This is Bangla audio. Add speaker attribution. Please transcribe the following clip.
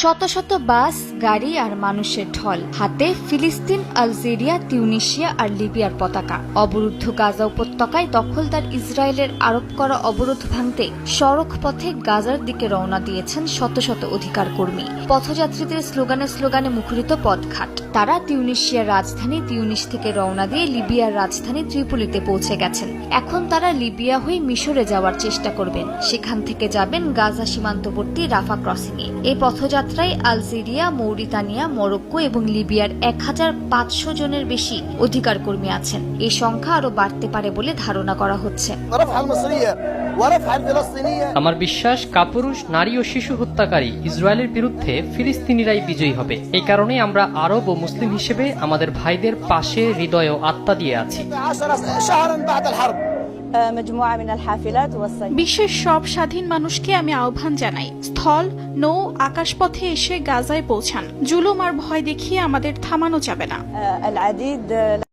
Speaker 1: শত শত বাস, গাড়ি আর মানুষের ঢল, হাতে ফিলিস্তিন, আলজেরিয়া, তিউনিসিয়া আর লিবিয়ার পতাকা। অবরুদ্ধ গাজা উপত্যকায় দখলদার ইসরায়েলের আরোপ করা অবরোধ ভাঙতে সড়ক পথে গাজার দিকে রওনা দিয়েছেন শত শত অধিকার কর্মী। পথযাত্রীদের স্লোগানে মুখরিত পথঘাট। তারা তিউনিসিয়ার রাজধানী তিউনিস থেকে রওনা দিয়ে লিবিয়ার রাজধানী ত্রিপোলিতে পৌঁছে গেছেন। এখন তারা লিবিয়া হয়ে মিশরে যাওয়ার চেষ্টা করবেন, সেখান থেকে যাবেন গাজা সীমান্তবর্তী রাফা ক্রসিংয়ে। এই পথযাত্রায় আলজেরিয়া, মৌরিতানিয়া, মরক্কো এবং লিবিয়ার 1500 জনের বেশি অধিকার কর্মী আছেন। এই সংখ্যা আরো বাড়তে পারে বলে ধারণা করা হচ্ছে।
Speaker 2: আমার বিশ্বাস, কাপুরুষ, নারী ও শিশু হত্যাকারী ইসরায়েলের বিরুদ্ধে ফিলিস্তিনিরাই বিজয়ী হবে। এই কারণে আমরা আরব ও মুসলিম হিসেবে আমাদের ভাইদের পাশে হৃদয় ও আত্মা দিয়ে আছি।
Speaker 3: বিশ্বের সব স্বাধীন মানুষকে আমি আহ্বান জানাই, স্থল, নৌ, আকাশপথে এসে গাজায় পৌঁছান। জুলুম আর ভয় দেখিয়ে আমাদের থামানো যাবে না।